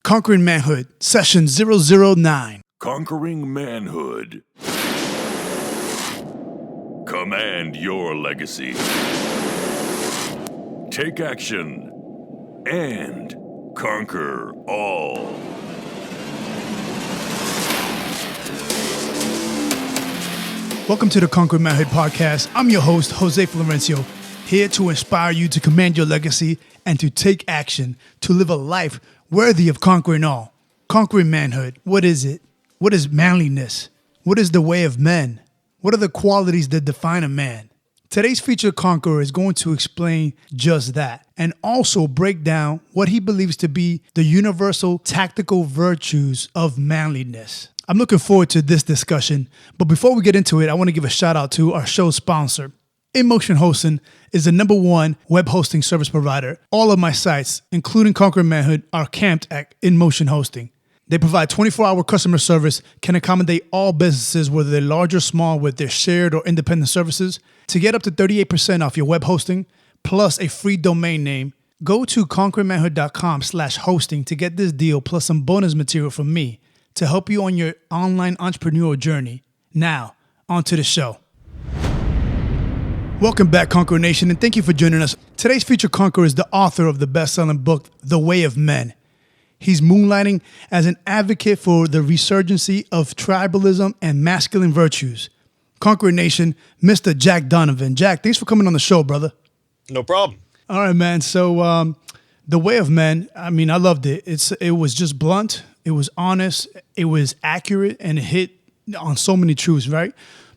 Conquering Manhood, Session 009. Conquering Manhood. Command your legacy. Take action. And conquer all. Welcome to the Conquering Manhood podcast. I'm your host, Jose Florencio, here to inspire you to command your legacy and to take action to live a life worthy of conquering all. Conquering manhood. What is it? What is manliness? What is the way of men? What are the qualities that define a man? Today's featured conqueror is going to explain just that and also break down what he believes to be the universal tactical virtues of manliness. I'm looking forward to this discussion, but before we get into it, I want to give a shout out to our show sponsor. InMotion Hosting is the #1 web hosting service provider. All of my sites, including Conquering Manhood, are camped at InMotion Hosting. They provide 24-hour customer service, can accommodate all businesses, whether they're large or small, with their shared or independent services. To get up to 38% off your web hosting, plus a free domain name, go to conqueringmanhood.com/hosting to get this deal, plus some bonus material from me to help you on your online entrepreneurial journey. Now, on to the show. Welcome back, Conqueror Nation, and thank you for joining us. Today's featured conqueror is the author of the best-selling book, The Way of Men. He's moonlighting as an advocate for the resurgence of tribalism and masculine virtues. Conqueror Nation, Mr. Jack Donovan. Jack, thanks for coming on the show, brother. No problem. All right, man. So, The Way of Men, I mean, I loved it. It was just blunt, it was honest, it was accurate, and it hit on so many truths, right?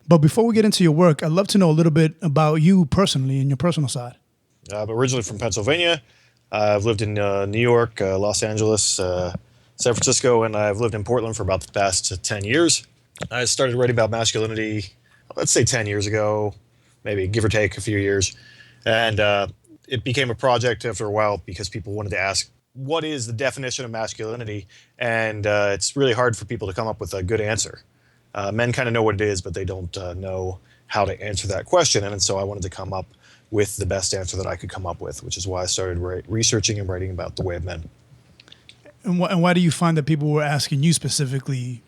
But before we get into your work, I'd love to know a little bit about you personally and your personal side. I'm originally from Pennsylvania. I've lived in New York, Los Angeles, San Francisco, and I've lived in Portland for about the past 10 years. I started writing about masculinity, let's say 10 years ago, maybe give or take a few years. And it became a project after a while because people wanted to ask, what is the definition of masculinity? And it's really hard for people to come up with a good answer. Men kind of know what it is, but they don't know how to answer that question. And so I wanted to come up with the best answer that I could come up with, which is why I started researching and writing about the way of men. And why do you find that people were asking you specifically,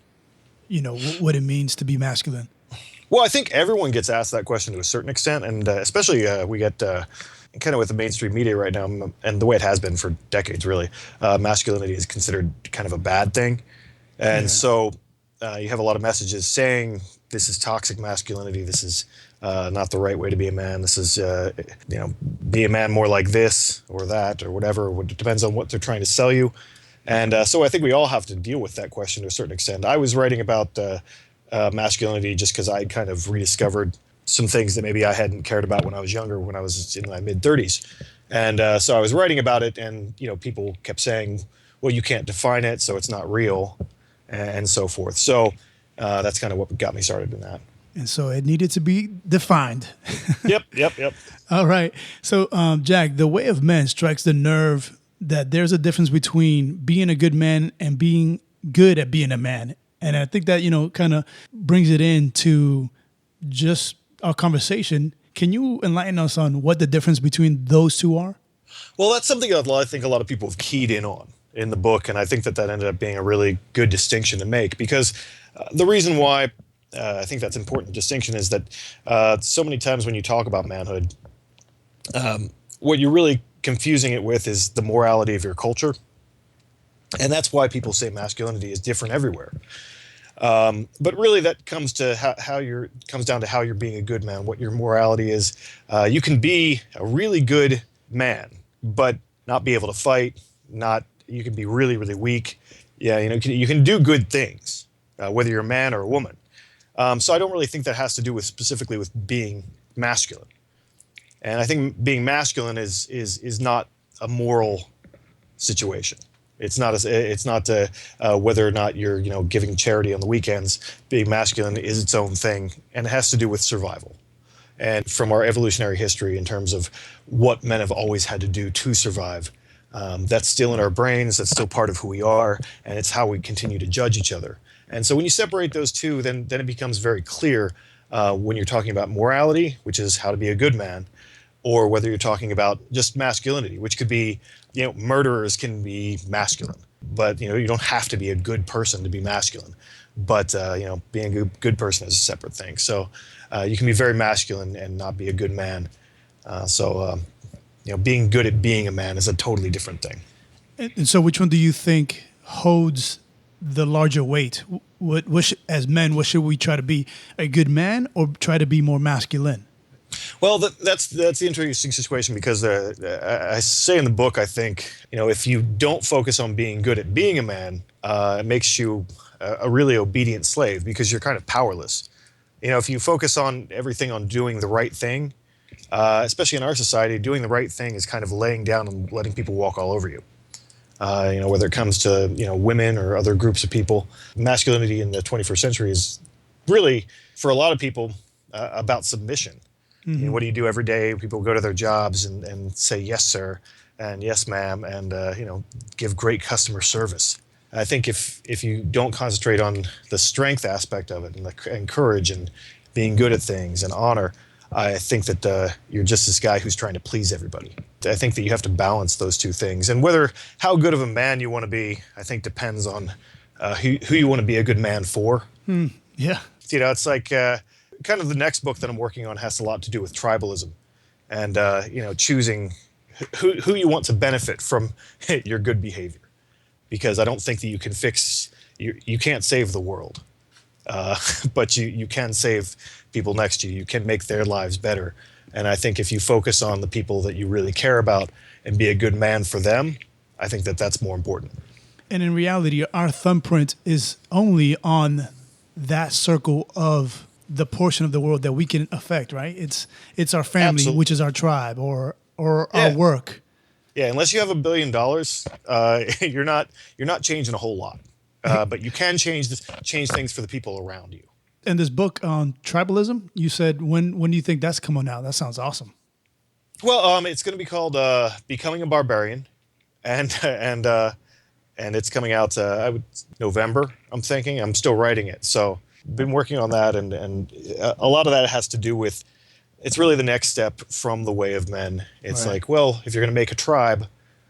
what it means to be masculine? Well, I think everyone gets asked that question to a certain extent, and especially we get kind of with the mainstream media right now, and the way it has been for decades, really, masculinity is considered kind of a bad thing. And so you have a lot of messages saying this is toxic masculinity, this is not the right way to be a man, this is, be a man more like this or that or whatever. It depends on what they're trying to sell you. And so I think we all have to deal with that question to a certain extent. I was writing about masculinity just because I kind of rediscovered some things that maybe I hadn't cared about when I was younger, when I was in my mid-30s. And so I was writing about it, and people kept saying, well, you can't define it, so it's not real, and so forth. So that's kind of what got me started in that. And so it needed to be defined. Yep. All right. So, Jack, The Way of Men strikes the nerve that there's a difference between being a good man and being good at being a man. And I think that, kind of brings it into just our conversation. Can you enlighten us on what the difference between those two are? Well, that's something that I think a lot of people have keyed in on in the book, and I think that ended up being a really good distinction to make, because the reason why I think that's an important distinction is that so many times when you talk about manhood, what you're really confusing it with is the morality of your culture, and that's why people say masculinity is different everywhere. But really, that comes to comes down to how you're being a good man, what your morality is. You can be a really good man, but not be able to fight. You can be really, really weak. Yeah, you can do good things, whether you're a man or a woman. So I don't really think that has to do specifically with being masculine. And I think being masculine is not a moral situation. It's not whether or not you're giving charity on the weekends. Being masculine is its own thing, and it has to do with survival. And from our evolutionary history, in terms of what men have always had to do to survive, that's still in our brains. That's still part of who we are, and it's how we continue to judge each other. And so when you separate those two, then it becomes very clear when you're talking about morality, which is how to be a good man, or whether you're talking about just masculinity, which could be, murderers can be masculine. But, you don't have to be a good person to be masculine. But, being a good person is a separate thing. So you can be very masculine and not be a good man. Being good at being a man is a totally different thing. And so which one do you think holds the larger weight? As men, what should we try to be? A good man or try to be more masculine? Well, that's the interesting situation because I say in the book, I think, if you don't focus on being good at being a man, it makes you a really obedient slave because you're kind of powerless. If you focus on everything on doing the right thing, especially in our society, doing the right thing is kind of laying down and letting people walk all over you. Whether it comes to, women or other groups of people, masculinity in the 21st century is really, for a lot of people, about submission. Mm-hmm. What do you do every day? People go to their jobs and say, yes, sir, and yes, ma'am, and, give great customer service. I think if you don't concentrate on the strength aspect of it and courage and being good at things and honor, I think that you're just this guy who's trying to please everybody. I think that you have to balance those two things. And how good of a man you want to be, I think depends on who you want to be a good man for. Yeah. It's like kind of the next book that I'm working on has a lot to do with tribalism and, choosing who you want to benefit from your good behavior. Because I don't think that you can you can't save the world, but you can save people next to you. You can make their lives better. And I think if you focus on the people that you really care about and be a good man for them, I think that that's more important. And in reality, our thumbprint is only on that circle of the portion of the world that we can affect, right? It's our family, Absolutely. Which is our tribe or our Yeah. work. Yeah, unless you have $1 billion, you're not changing a whole lot. But you can change things for the people around you. And this book on tribalism, you said when do you think that's coming out? That sounds awesome. Well, it's going to be called "Becoming a Barbarian," and it's coming out November. I'm thinking. I'm still writing it, so been working on that, and a lot of that has to do with. It's really the next step from the way of men. It's Right. like, well, if you're going to make a tribe,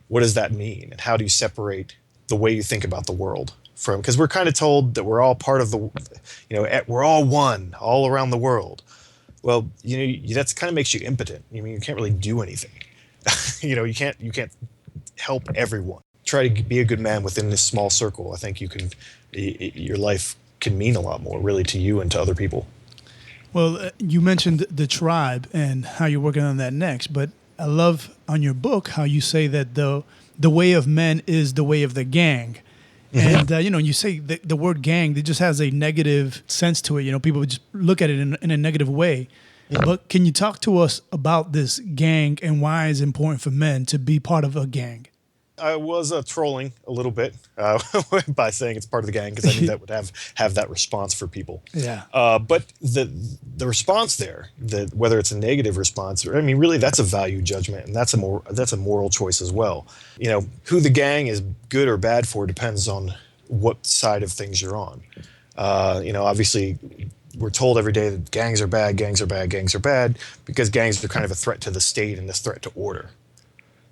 what does that mean? And how do you separate the way you think about the world from, because we're kind of told that we're all part of we're all one all around the world. Well, that's kind of makes you impotent. You can't really do anything. You can't help everyone. Try to be a good man within this small circle. I think your life can mean a lot more really to you and to other people. Well, you mentioned the tribe and how you're working on that next, but I love on your book how you say that the way of men is the way of the gang. Mm-hmm. And, you say the word gang, it just has a negative sense to it. People just look at it in a negative way. Mm-hmm. But can you talk to us about this gang and why it's important for men to be part of a gang? I was trolling a little bit by saying it's part of the gang because I knew that would have that response for people. Yeah. But the response there, whether it's a negative response, or really that's a value judgment, and that's a moral choice as well. Who the gang is good or bad for depends on what side of things you're on. Obviously, we're told every day that gangs are bad, gangs are bad, gangs are bad, because gangs are kind of a threat to the state and a threat to order.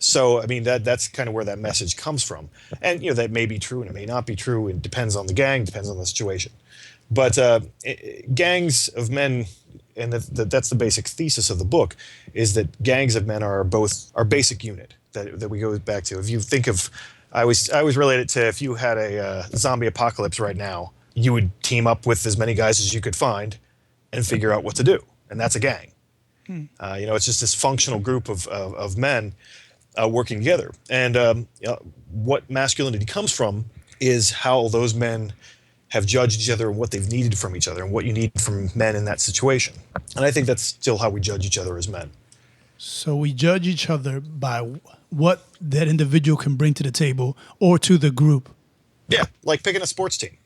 So, that's kind of where that message comes from. And, that may be true and it may not be true. It depends on the gang, depends on the situation. But gangs of men, and that's the basic thesis of the book, is that gangs of men are both our basic unit that we go back to. If you think of, I always relate it to if you had a zombie apocalypse right now, you would team up with as many guys as you could find and figure out what to do. And that's a gang. It's just this functional group of men working together. And what masculinity comes from is how those men have judged each other and what they've needed from each other and what you need from men in that situation. And I think that's still how we judge each other as men. So we judge each other by what that individual can bring to the table or to the group. Yeah, like picking a sports team.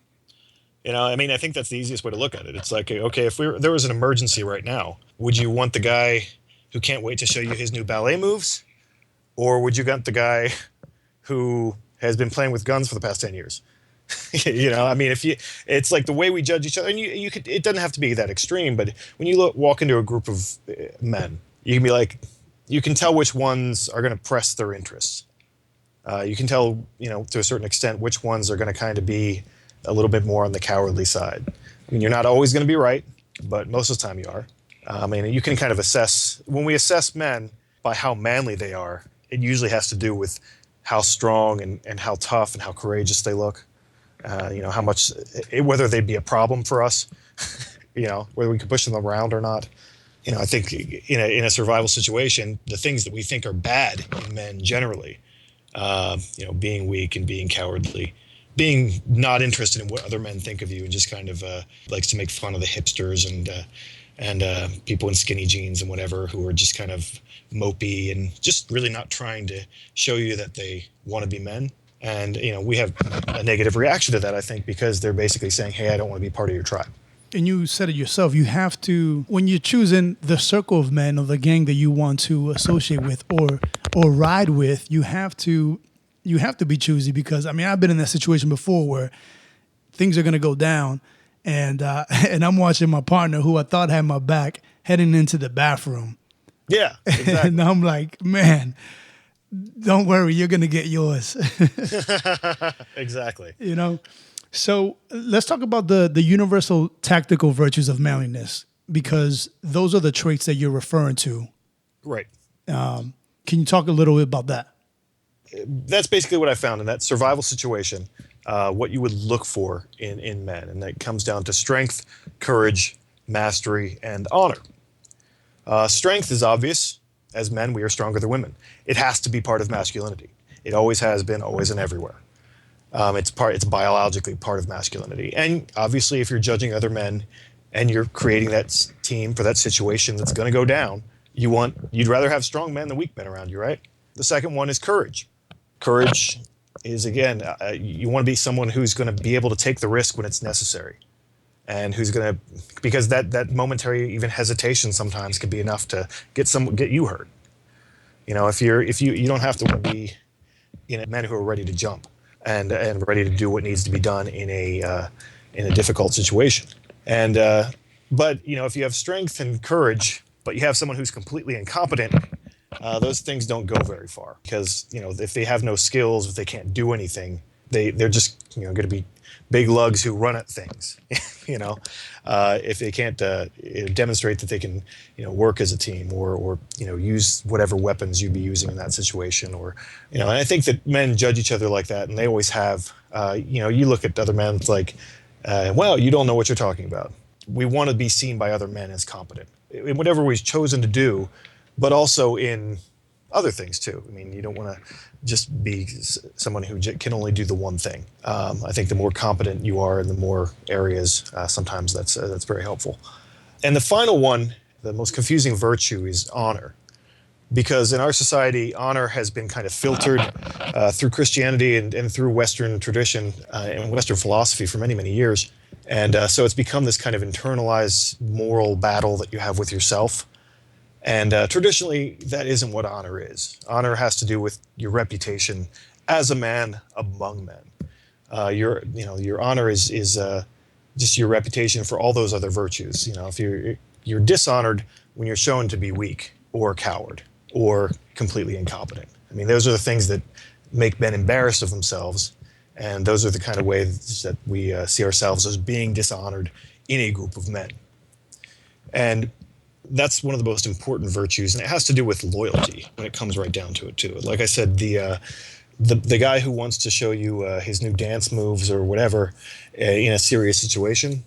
I think that's the easiest way to look at it. It's like, okay, if there was an emergency right now, would you want the guy who can't wait to show you his new ballet moves? Or would you want the guy who has been playing with guns for the past 10 years? It's like the way we judge each other, and it doesn't have to be that extreme, but when you walk into a group of men, you can be like, you can tell which ones are going to press their interests. You can tell, to a certain extent, which ones are going to kind of be a little bit more on the cowardly side. I mean, you're not always going to be right, but most of the time you are. And you can kind of assess, when we assess men by how manly they are, it usually has to do with how strong and how tough and how courageous they look. How much, whether they'd be a problem for us, whether we could push them around or not. I think in a survival situation, the things that we think are bad in men generally, being weak and being cowardly, being not interested in what other men think of you, and just kind of likes to make fun of the hipsters and people in skinny jeans and whatever, who are just kind of mopey and just really not trying to show you that they want to be men. And we have a negative reaction to that, I think, because they're basically saying, hey, I don't want to be part of your tribe. And you said it yourself, you have to, when you're choosing the circle of men or the gang that you want to associate with or ride with, you have to be choosy, because I've been in that situation before where things are going to go down, and I'm watching my partner, who I thought had my back, heading into the bathroom. Yeah, exactly. And I'm like, man, don't worry, you're going to get yours. Exactly. So let's talk about the universal tactical virtues of manliness, because those are the traits that you're referring to. Right. Can you talk a little bit about that? That's basically what I found in that survival situation, what you would look for in men. And that comes down to strength, courage, mastery, and honor. Strength is obvious. As men, we are stronger than women. It has to be part of masculinity. It always has been, always and everywhere. It's biologically part of masculinity. And obviously, if you're judging other men and you're creating that team for that situation that's going to go down, you'd rather have strong men than weak men around you, right? The second one is courage. Courage is, again, you want to be someone who's going to be able to take the risk when it's necessary, and who's going to, because that momentary even hesitation sometimes can be enough to get you hurt. If you don't have to be men who are ready to jump and ready to do what needs to be done in a difficult situation. And but if you have strength and courage, but you have someone who's completely incompetent, those things don't go very far, because if they have no skills, if they can't do anything, they're just going to be big lugs who run at things. If they can't demonstrate that they can work as a team or use whatever weapons you'd be using in that situation, or and I think that men judge each other like that, and they always have. You look at other men, it's like, well, you don't know what you're talking about. We want to be seen by other men as competent in whatever we've chosen to do, but also in other things too. You don't want to just be someone who can only do the one thing. I think the more competent you are in the more areas, sometimes that's very helpful. And the final one, the most confusing virtue, is honor. Because in our society, honor has been kind of filtered through Christianity and through Western tradition and Western philosophy for many, many years. And so it's become this kind of internalized moral battle that you have with yourself. And traditionally, that isn't what honor is. Honor has to do with your reputation as a man among men. Your honor is just your reputation for all those other virtues. If you're dishonored when you're shown to be weak or a coward or completely incompetent. Those are the things that make men embarrassed of themselves, and those are the kind of ways that we see ourselves as being dishonored in a group of men. And that's one of the most important virtues, and it has to do with loyalty when it comes right down to it too. Like I said, the guy who wants to show you his new dance moves or whatever in a serious situation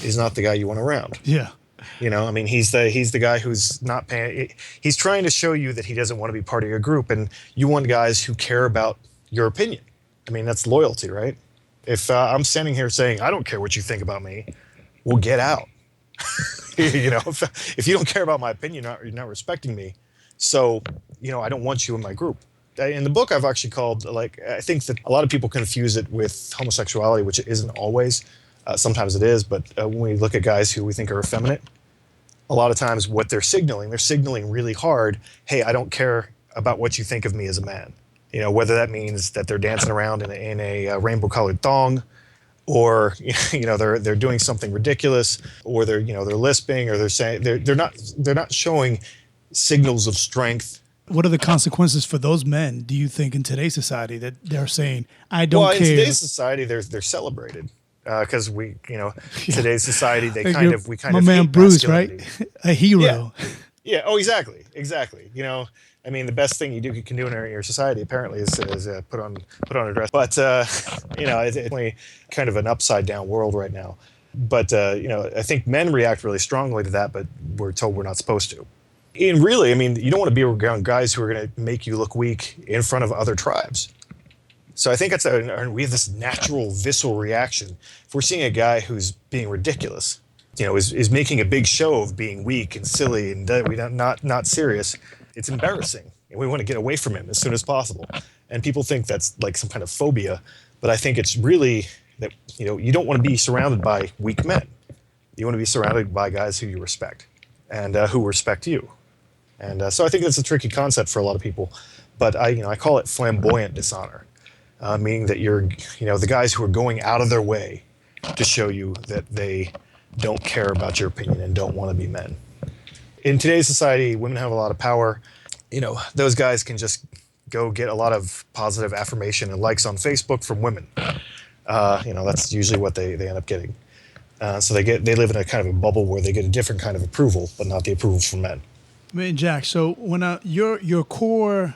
is not the guy you want around. Yeah. He's the guy who's not paying. He's trying to show you that he doesn't want to be part of your group, and you want guys who care about your opinion. That's loyalty, right? If I'm standing here saying, I don't care what you think about me, well, get out. If you don't care about my opinion, you're not respecting me. So, I don't want you in my group. In the book, I've actually called, I think that a lot of people confuse it with homosexuality, which it isn't always. Sometimes it is, but when we look at guys who we think are effeminate, a lot of times what they're signaling really hard, hey, I don't care about what you think of me as a man. Whether that means that they're dancing around in a rainbow-colored thong, or they're doing something ridiculous, or they're lisping, or they're saying they're not showing signals of strength what are the consequences for those men, do you think, in today's society that they're saying, I don't care? Well, in today's society, they're celebrated. Because today's society, we kind of my man hate Bruce, right? A hero. Yeah. Oh, exactly. I mean, the best thing you can do in your society apparently is put on a dress. But it's definitely kind of an upside down world right now. But I think men react really strongly to that, but we're told we're not supposed to. And really, I mean, you don't want to be around guys who are going to make you look weak in front of other tribes. So I think we have this natural visceral reaction. If we're seeing a guy who's being ridiculous, is making a big show of being weak and silly and not serious, it's embarrassing, and we want to get away from him as soon as possible. And people think that's like some kind of phobia, but I think it's really that you don't want to be surrounded by weak men. You want to be surrounded by guys who you respect and who respect you. And so I think that's a tricky concept for a lot of people, but I call it flamboyant dishonor. Meaning that you're, the guys who are going out of their way to show you that they don't care about your opinion and don't want to be men. In today's society, women have a lot of power. Those guys can just go get a lot of positive affirmation and likes on Facebook from women. That's usually what they end up getting. So they live in a kind of a bubble where they get a different kind of approval, but not the approval from men. I mean, Jack, so when your core,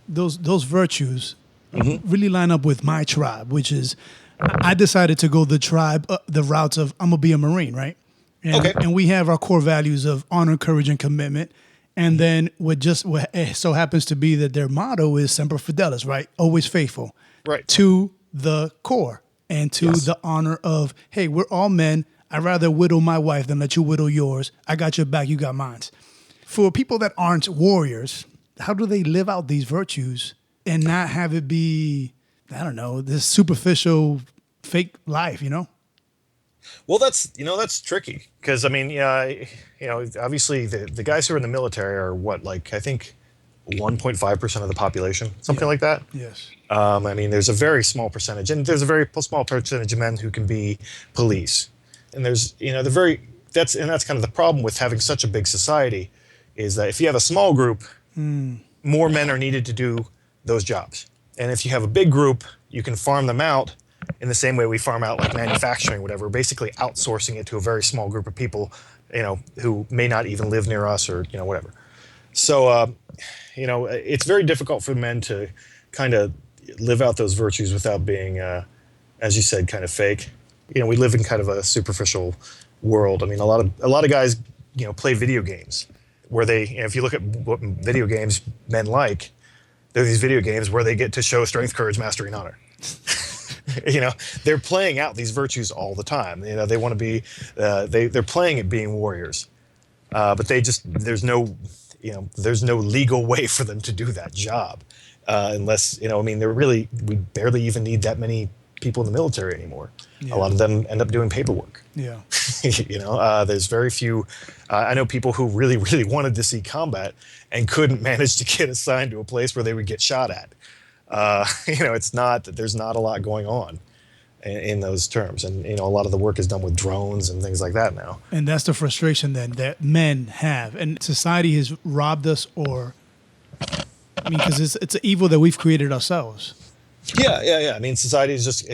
those virtues, really line up with my tribe, which is I decided to go the routes of I'm gonna be a Marine, right? And we have our core values of honor, courage, and commitment. And then what it so happens to be that their motto is Semper Fidelis, right? Always faithful, right? To the core and to the honor of, hey, we're all men. I'd rather widow my wife than let you widow yours. I got your back, you got mine. For people that aren't warriors, how do they live out these virtues and not have it be, I don't know, this superficial fake life, Well, that's tricky because, I mean, obviously the guys who are in the military are I think 1.5% of the population, something like that. Yes. I mean, there's a very small percentage, and there's a very small percentage of men who can be police. And there's, that's kind of the problem with having such a big society is that if you have a small group, more men are needed to do those jobs. And if you have a big group, you can farm them out in the same way we farm out like manufacturing, whatever, basically outsourcing it to a very small group of people, who may not even live near us or, whatever. So, it's very difficult for men to kind of live out those virtues without being, as you said, kind of fake. We live in kind of a superficial world. I mean, a lot of guys, play video games where they, if you look at what video games men like, they're these video games where they get to show strength, courage, mastery, and honor. They're playing out these virtues all the time. They want to be, they're playing at being warriors, but there's no legal way for them to do that job, unless, we barely even need that many people in the military anymore. Yeah. A lot of them end up doing paperwork. Yeah. There's very few. I know people who really, really wanted to see combat and couldn't manage to get assigned to a place where they would get shot at. It's not that there's not a lot going on in those terms. And, a lot of the work is done with drones and things like that now. And that's the frustration then that men have. And society has robbed us because it's an evil that we've created ourselves. Yeah. I mean, society is just,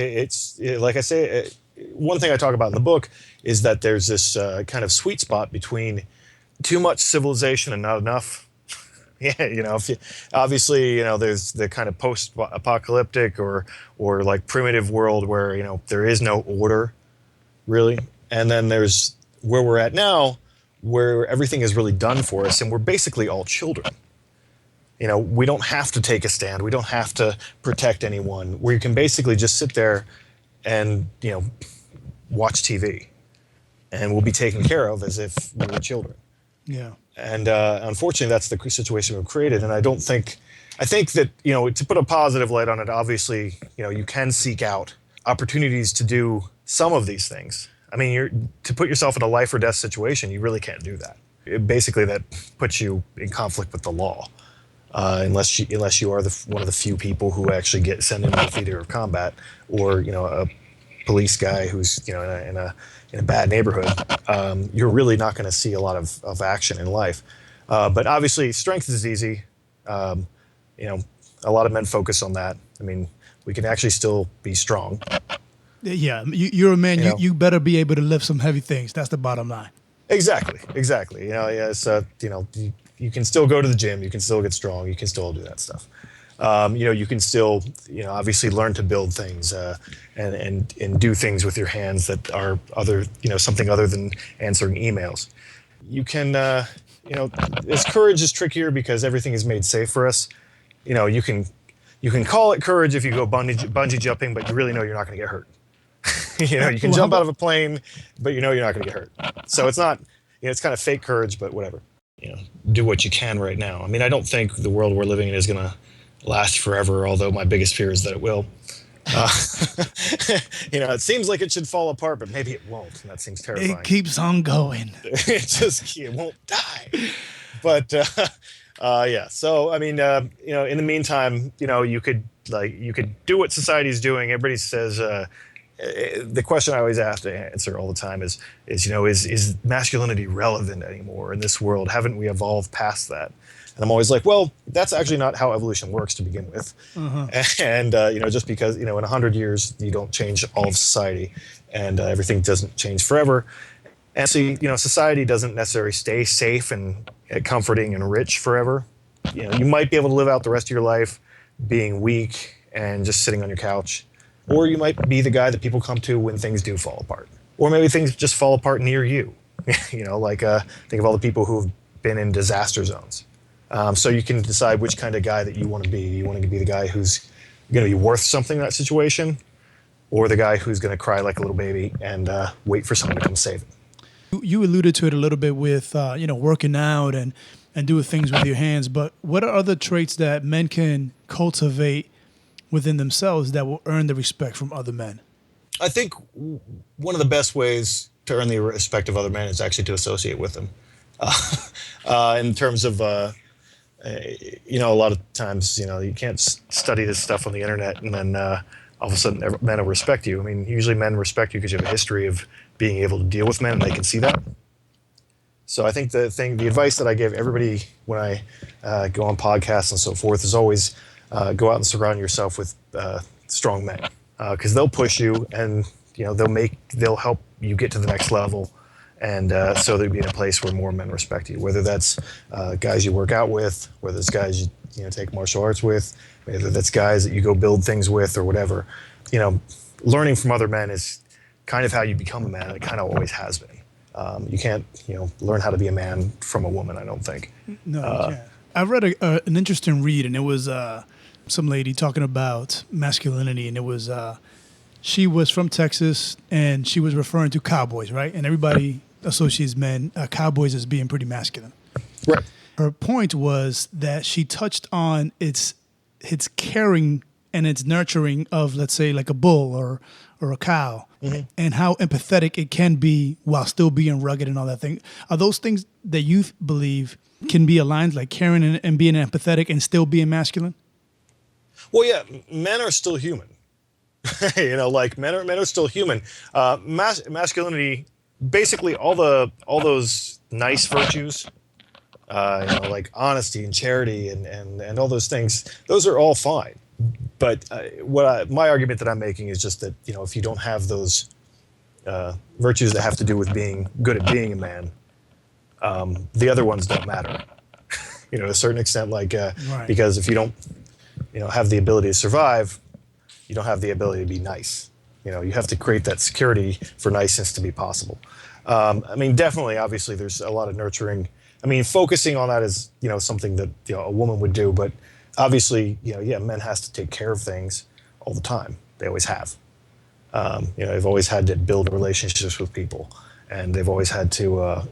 like I say, one thing I talk about in the book is that there's this kind of sweet spot between too much civilization and not enough. Obviously, there's the kind of post-apocalyptic or like primitive world where, there is no order, really. And then there's where we're at now, where everything is really done for us, and we're basically all children. We don't have to take a stand. We don't have to protect anyone. We can basically just sit there and, watch TV, and we'll be taken care of as if we were children. Yeah. And unfortunately, that's the situation we've created. And I think that, to put a positive light on it, obviously, you can seek out opportunities to do some of these things. I mean, to put yourself in a life or death situation, you really can't do that. Basically, that puts you in conflict with the law, unless you are one of the few people who actually get sent into the theater of combat, or, a police guy who's, in a bad neighborhood. You're really not going to see a lot of action in life. But obviously, strength is easy. You know, a lot of men focus on that. I mean, we can actually still be strong. Yeah, you're a man. You know? You better be able to lift some heavy things. That's the bottom line. Exactly. You know, yeah, so, you know, you can still go to the gym, you can still get strong, you can still do that stuff. You know, you can still, you know, obviously learn to build things and do things with your hands that are something other than answering emails. You can, you know, courage is trickier because everything is made safe for us. You know, you can call it courage if you go bungee jumping, but you really know you're not going to get hurt. You know, you can jump out of a plane, but you know you're not going to get hurt. So it's not, you know, it's kind of fake courage, but whatever. You know, do what you can right now. I mean, I don't think the world we're living in is going to last forever, although my biggest fear is that it will. You know, it seems like it should fall apart, but maybe it won't. And that seems terrifying. It keeps on going. It won't die. But yeah. So I mean, you know, in the meantime, you know, you could do what society's doing. Everybody says. The question I always have to answer all the time is you know, is masculinity relevant anymore in this world? Haven't we evolved past that? And I'm always like, well, that's actually not how evolution works to begin with. And you know, just because, you know, in 100 years you don't change all of society, and everything doesn't change forever. And so, you know, society doesn't necessarily stay safe and comforting and rich forever. You know, you might be able to live out the rest of your life being weak and just sitting on your couch. Or you might be the guy that people come to when things do fall apart. Or maybe things just fall apart near you. You know, like think of all the people who've been in disaster zones. So you can decide which kind of guy that you want to be. Do you want to be the guy who's going to be worth something in that situation? Or the guy who's going to cry like a little baby and wait for someone to come save him? You alluded to it a little bit with, you know, working out and doing things with your hands. But what are other traits that men can cultivate within themselves that will earn the respect from other men? I think one of the best ways to earn the respect of other men is actually to associate with them. In terms of, you know, a lot of times, you know, you can't study this stuff on the internet and then all of a sudden men will respect you. I mean, usually men respect you because you have a history of being able to deal with men and they can see that. So I think the advice that I give everybody when I go on podcasts and so forth is always go out and surround yourself with strong men, because they'll push you and, you know, they'll help you get to the next level, and so they'll be in a place where more men respect you. Whether that's guys you work out with, whether it's guys you know take martial arts with, whether that's guys that you go build things with or whatever. You know, learning from other men is kind of how you become a man. And it kind of always has been. You can't, you know, learn how to be a man from a woman, I don't think. No, you can't. I read an interesting read, and it was some lady talking about masculinity, and it was she was from Texas, and she was referring to cowboys, right? And everybody associates cowboys as being pretty masculine. Right. Her point was that she touched on its caring and its nurturing of, let's say, like a bull or a cow, and how empathetic it can be while still being rugged and all that thing. Are those things that you believe can be aligned, like caring and being empathetic and still being masculine? Well, yeah, men are still human. You know, like men are still human. Masculinity, basically, all those nice virtues, you know, like honesty and charity and all those things. Those are all fine. But my argument that I'm making is just that, you know, if you don't have those virtues that have to do with being good at being a man, the other ones don't matter. You know, to a certain extent, like Right. because if you don't, you know, have the ability to survive, you don't have the ability to be nice. You know, you have to create that security for niceness to be possible. I mean, definitely, obviously, there's a lot of nurturing. I mean, focusing on that is, you know, something that, you know, a woman would do, but obviously, you know, yeah, men has to take care of things all the time. They always have. You know, they've always had to build relationships with people, and they've always had to,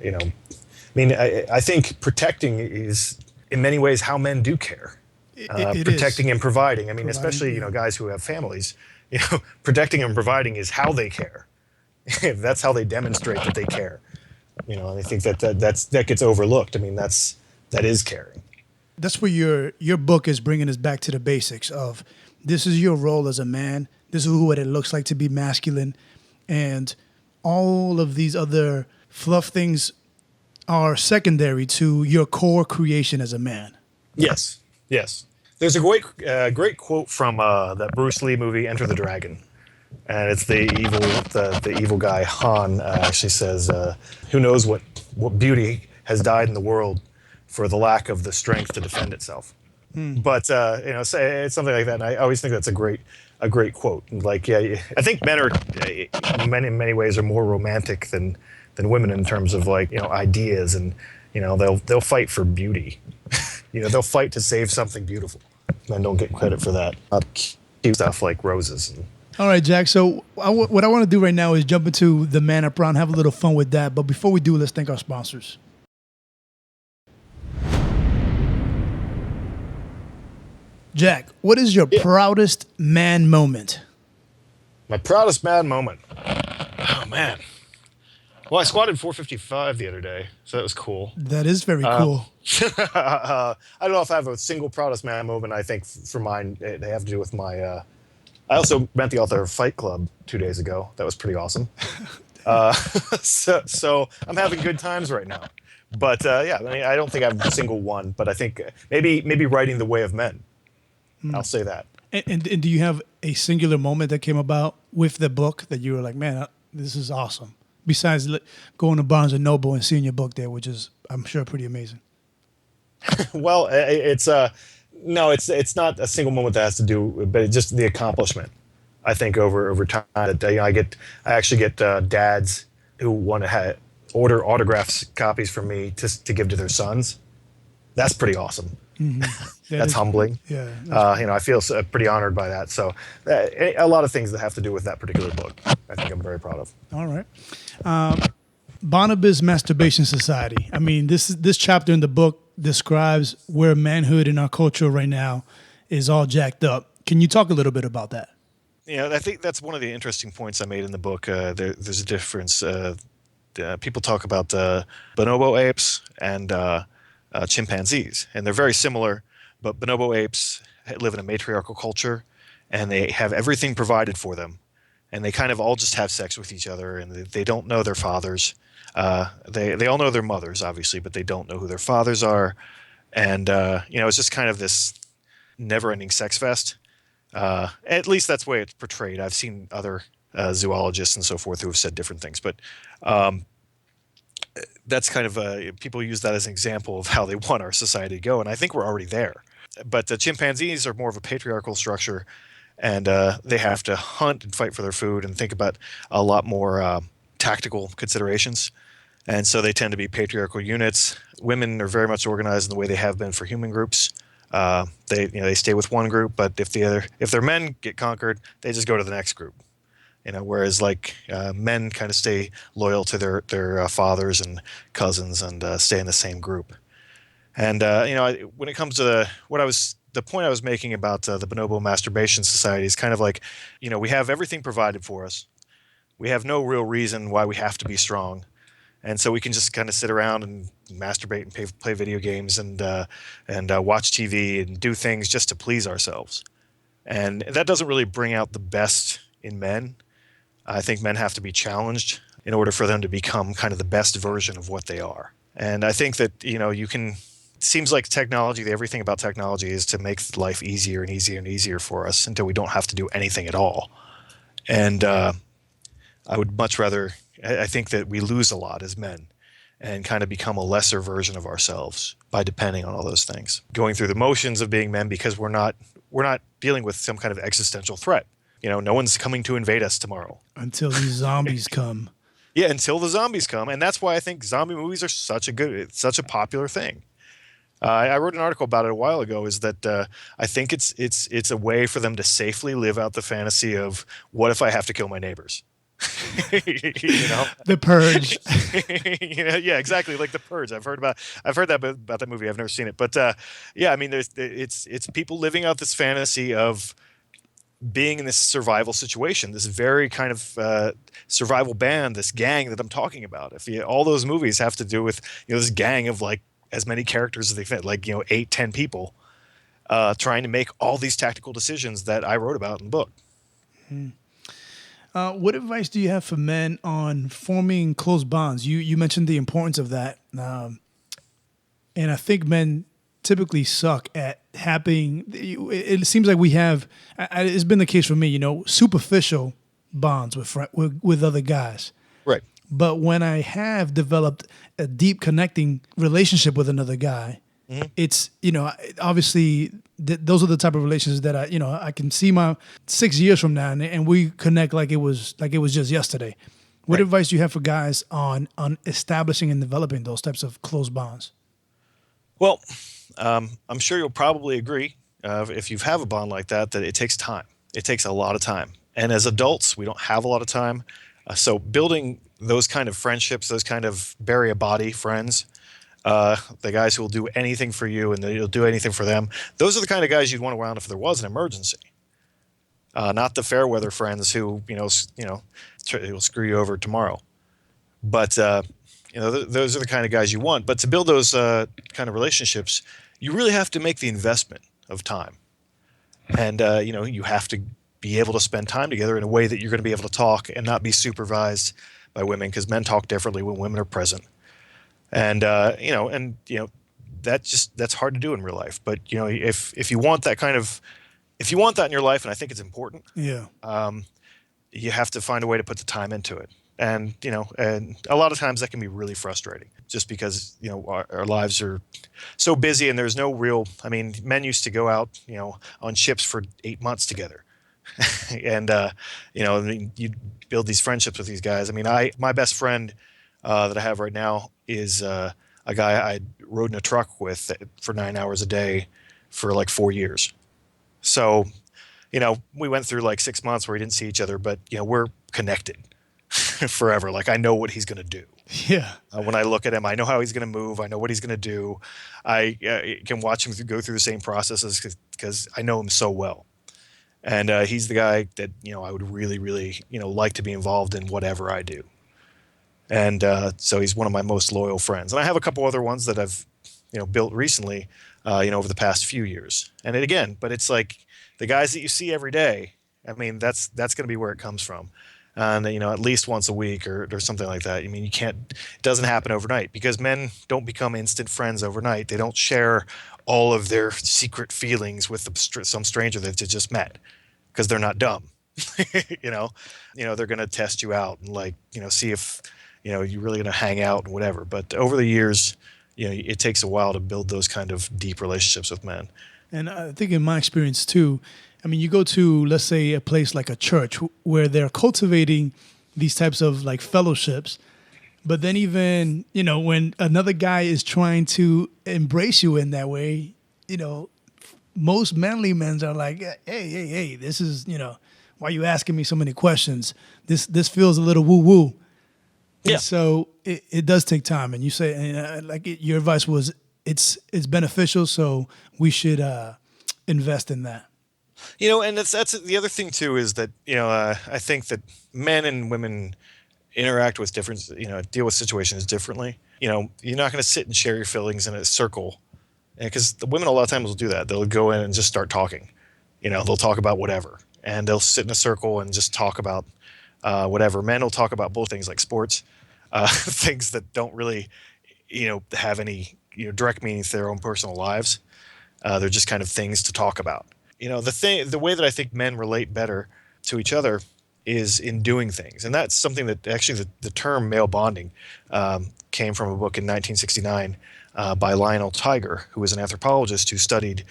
you know, I mean, I think protecting is, in many ways, how men do care. It Protecting is. and providing. I mean, Providing, especially, you know, guys who have families, you know, protecting and providing is how they care. That's how they demonstrate that they care. You know, and I think that gets overlooked. I mean, that is caring. That's where your book is bringing us back to the basics of this is your role as a man. This is what it looks like to be masculine. And all of these other fluff things are secondary to your core creation as a man. Yes, yes. There's a great quote from that Bruce Lee movie, Enter the Dragon, and it's the evil guy Han actually says, "Who knows what beauty has died in the world for the lack of the strength to defend itself." But say it's something like that, and I always think that's a great quote. Like, yeah, I think men are in many ways are more romantic than women in terms of like ideas, and they'll fight for beauty. They'll fight to save something beautiful. Men don't get credit for that. Cute stuff like roses. All right, Jack. So what I want to do right now is jump into the Man Up round, have a little fun with that. But before we do, let's thank our sponsors. Jack, what is your proudest man moment? My proudest man moment. Oh man. Well, I squatted 455 the other day, so that was cool. That is very cool. I don't know if I have a single proudest man moment. I think for mine, they have to do with my. I also met the author of Fight Club 2 days ago. That was pretty awesome. So I'm having good times right now. But yeah, I mean, I don't think I have a single one. But I think maybe writing The Way of Men. I'll say that. And do you have a singular moment that came about with the book that you were like, man, this is awesome? Besides going to Barnes and Noble and seeing your book there, which is, I'm sure, pretty amazing. Well, it's not a single moment that has to do, but it's just the accomplishment. I think over time that I actually get dads who want to order autographs copies from me to give to their sons. That's pretty awesome. Mm-hmm. That's humbling. Yeah. I feel pretty honored by that. So a lot of things that have to do with that particular book, I think I'm very proud of. All right. Barnabas Masturbation Society. I mean, this chapter in the book describes where manhood in our culture right now is all jacked up. Can you talk a little bit about that? I think that's one of the interesting points I made in the book. There's a difference. People talk about bonobo apes and chimpanzees, and they're very similar, but bonobo apes live in a matriarchal culture, and they have everything provided for them, and they kind of all just have sex with each other, and they don't know their fathers. They all know their mothers, obviously, but they don't know who their fathers are, and it's just kind of this never-ending sex fest. At least that's the way it's portrayed. I've seen other zoologists and so forth who have said different things, but that's kind of people use that as an example of how they want our society to go, and I think we're already there. But the chimpanzees are more of a patriarchal structure, and they have to hunt and fight for their food and think about a lot more tactical considerations, and so they tend to be patriarchal units. Women are very much organized in the way they have been for human groups. They stay with one group, but if their men get conquered, they just go to the next group. Whereas men kind of stay loyal to their fathers and cousins and stay in the same group. And when it comes to the point I was making about the Bonobo Masturbation Society is kind of like, we have everything provided for us. We have no real reason why we have to be strong, and so we can just kind of sit around and masturbate and play video games and watch TV and do things just to please ourselves. And that doesn't really bring out the best in men. I think men have to be challenged in order for them to become kind of the best version of what they are. And I think that, it seems like everything about technology is to make life easier and easier and easier for us until we don't have to do anything at all. And I would much rather, I think that we lose a lot as men and kind of become a lesser version of ourselves by depending on all those things. Going through the motions of being men because we're not dealing with some kind of existential threat. No one's coming to invade us tomorrow. Until these zombies come. Yeah, until the zombies come. And that's why I think zombie movies are such a popular thing. I wrote an article about it a while ago, is that I think it's a way for them to safely live out the fantasy of, what if I have to kill my neighbors? The Purge. Yeah, exactly, like The Purge. I've heard that about that movie. I've never seen it, but yeah, I mean, it's people living out this fantasy of being in this survival situation, this very kind of survival band, this gang that I'm talking about. All those movies have to do with this gang of as many characters as they fit, 8-10 people trying to make all these tactical decisions that I wrote about in the book. What advice do you have for men on forming close bonds? You mentioned the importance of that, and I think men typically suck at having. It seems like we have. It's been the case for me. Superficial bonds with other guys. Right. But when I have developed a deep connecting relationship with another guy, it's, obviously those are the type of relationships that I can see my 6 years from now and we connect like it was just yesterday. What advice do you have for guys on establishing and developing those types of close bonds? Well, I'm sure you'll probably agree if you have a bond like that it takes time. It takes a lot of time. And as adults, we don't have a lot of time. So building those kind of friendships, those kind of bury a body friends, the guys who will do anything for you and you'll do anything for them, those are the kind of guys you'd want around if there was an emergency. Not the fair weather friends who, will screw you over tomorrow. But, those are the kind of guys you want. But to build those kind of relationships, you really have to make the investment of time. And, you have to be able to spend time together in a way that you're going to be able to talk and not be supervised by women, because men talk differently when women are present. And, that's hard to do in real life. But, if you want that in your life, and I think it's important, yeah, you have to find a way to put the time into it. And, and a lot of times that can be really frustrating just because, our lives are so busy and there's no real, men used to go out, on ships for 8 months together. And, you build these friendships with these guys. My best friend that I have right now is a guy I rode in a truck with for 9 hours a day for like 4 years. So, we went through like 6 months where we didn't see each other, but, we're connected forever. Like I know what he's going to do. Yeah. When I look at him, I know how he's going to move. I know what he's going to do. I can watch him go through the same processes because I know him so well. And he's the guy that, I would really, really, like to be involved in whatever I do. And so he's one of my most loyal friends. And I have a couple other ones that I've, built recently, over the past few years. And but it's like the guys that you see every day, that's going to be where it comes from. And, at least once a week or something like that. It doesn't happen overnight because men don't become instant friends overnight. They don't share all of their secret feelings with some stranger that they just met because they're not dumb. They're going to test you out and see if, you're really going to hang out and whatever. But over the years, it takes a while to build those kind of deep relationships with men. And I think in my experience too, you go to, let's say, a place like a church where they're cultivating these types of like fellowships. But then even, when another guy is trying to embrace you in that way, most manly men are like, hey, this is, why are you asking me so many questions? This feels a little woo-woo. Yeah. And so it does take time. And you say, your advice was it's beneficial, so we should invest in that. And that's the other thing too is that I think that men and women interact with different, deal with situations differently. You're not going to sit and share your feelings in a circle, because the women a lot of times will do that. They'll go in and just start talking. They'll talk about whatever, and they'll sit in a circle and just talk about whatever. Men will talk about both things like sports, things that don't really, have any direct meaning to their own personal lives. They're just kind of things to talk about. The way that I think men relate better to each other is in doing things. And that's something that actually the term male bonding came from a book in 1969 by Lionel Tiger, who was an anthropologist who studied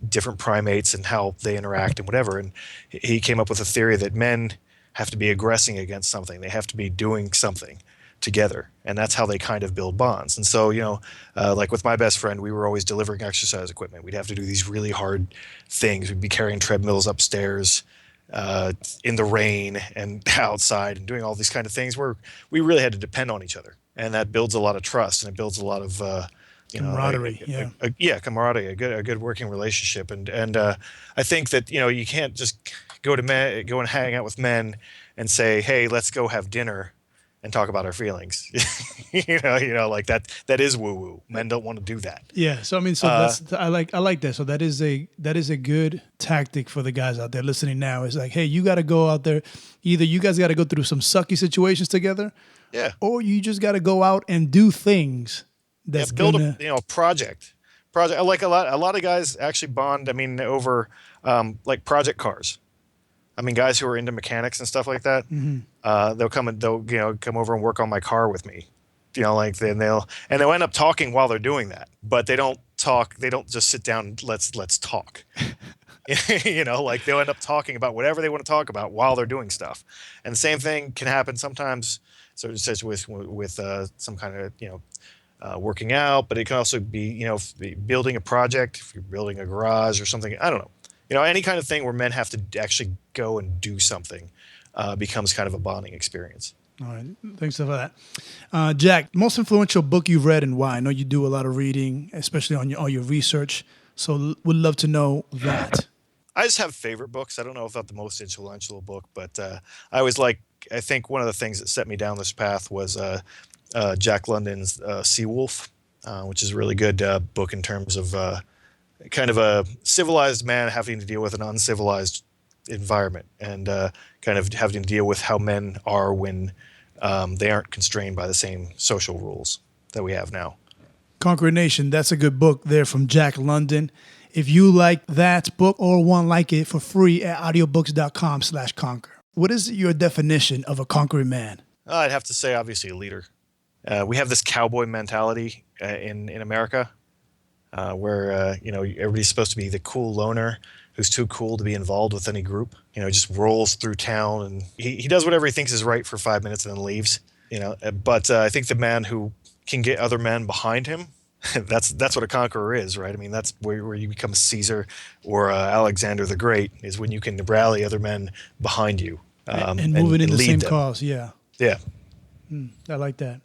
different primates and how they interact and whatever. And he came up with a theory that men have to be aggressing against something. They have to be doing something together. And that's how they kind of build bonds. And so, like with my best friend, we were always delivering exercise equipment. We'd have to do these really hard things. We'd be carrying treadmills upstairs in the rain and outside and doing all these kind of things where we really had to depend on each other. And that builds a lot of trust and it builds a lot of, camaraderie. Camaraderie, a good working relationship. And I think that, you can't just go and hang out with men and say, hey, let's go have dinner and talk about our feelings. Like that is woo woo. Men don't want to do that. Yeah. So that's, I like that. So that is a good tactic for the guys out there listening now. It's like, hey, you got to go out there. Either you guys got to go through some sucky situations together. Yeah. Or you just got to go out and do things that's build a project. project. Like a lot of guys actually bond. I mean, over like project cars. I mean, guys who are into mechanics and stuff like that. They'll come over and work on my car with me. Like they'll end up talking while they're doing that, but they don't talk. They don't just sit down. Let's talk. Like they'll end up talking about whatever they want to talk about while they're doing stuff. And the same thing can happen sometimes. So it says with some kind of working out, but it can also be building a project. If you're building a garage or something, I don't know. Any kind of thing where men have to actually go and do something becomes kind of a bonding experience. All right. Thanks for that. Jack, most influential book you've read and why? I know you do a lot of reading, especially on all your research. So would love to know that. I just have favorite books. I don't know if that's the most influential book, but I think one of the things that set me down this path was Jack London's Sea Wolf, which is a really good book in terms of kind of a civilized man having to deal with an uncivilized environment and kind of having to deal with how men are when they aren't constrained by the same social rules that we have now. Conqueror Nation, that's a good book there from Jack London. If you like that book or want like it for free at audiobooks.com/conquer. What is your definition of a conquering man? I'd have to say, obviously, a leader. We have this cowboy mentality in America where, everybody's supposed to be the cool loner who's too cool to be involved with any group. Just rolls through town and he does whatever he thinks is right for 5 minutes and then leaves. But I think the man who can get other men behind him, that's what a conqueror is, right? I mean, that's where you become Caesar or Alexander the Great, is when you can rally other men behind you and moving in the same them. cause. Yeah. I like that.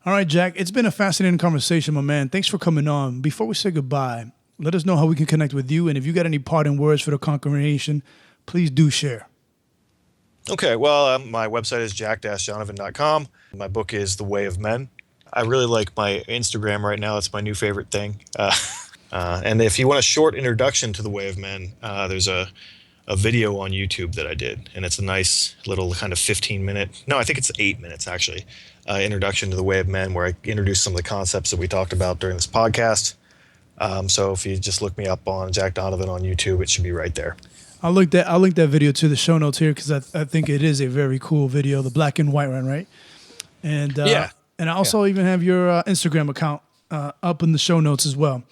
All right, Jack, it's been a fascinating conversation, my man. Thanks for coming on. Before we say goodbye, let us know how we can connect with you. And if you got any parting words for the Conqueror Nation, please do share. Okay, well, my website is jack-donovan.com. My book is The Way of Men. I really like my Instagram right now. It's my new favorite thing. And if you want a short introduction to The Way of Men, there's a video on YouTube that I did. And it's a nice little kind of 15-minute, no, I think it's 8 minutes actually, introduction to The Way of Men, where I introduce some of the concepts that we talked about during this podcast. So if you just look me up on Jack Donovan on YouTube, it should be right there. I'll link that video to the show notes here because I think it is a very cool video, the black and white one, right? And yeah. And I also even have your Instagram account up in the show notes as well.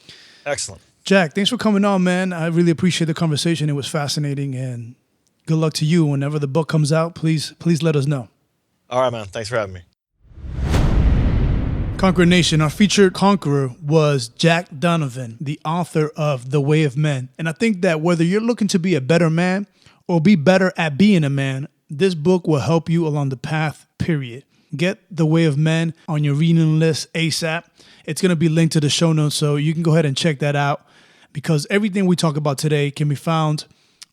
Excellent. Jack, thanks for coming on, man. I really appreciate the conversation. It was fascinating, and good luck to you. Whenever the book comes out, please let us know. All right, man. Thanks for having me. Conqueror Nation, our featured conqueror was Jack Donovan, the author of The Way of Men. And I think that whether you're looking to be a better man or be better at being a man, this book will help you along the path, period. Get The Way of Men on your reading list ASAP. It's going to be linked to the show notes, so you can go ahead and check that out because everything we talk about today can be found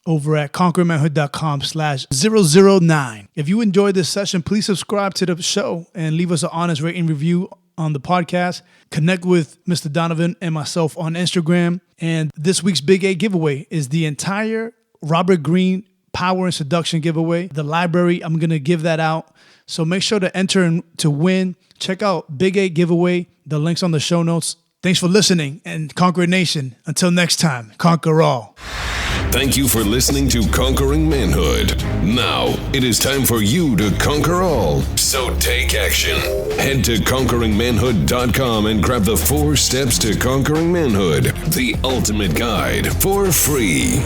over at conquerormanhood.com/009. If you enjoyed this session, please subscribe to the show and leave us an honest rating review on the podcast. Connect with Mr. Donovan and myself on Instagram. And this week's Big 8 giveaway is the entire Robert Greene Power and Seduction giveaway. The library, I'm going to give that out. So make sure to enter to win. Check out Big 8 giveaway. The link's on the show notes. Thanks for listening, and Conqueror Nation, until next time, conquer all. Thank you for listening to Conquering Manhood. Now, it is time for you to conquer all. So take action. Head to conqueringmanhood.com and grab the 4 steps to conquering manhood, the ultimate guide, for free.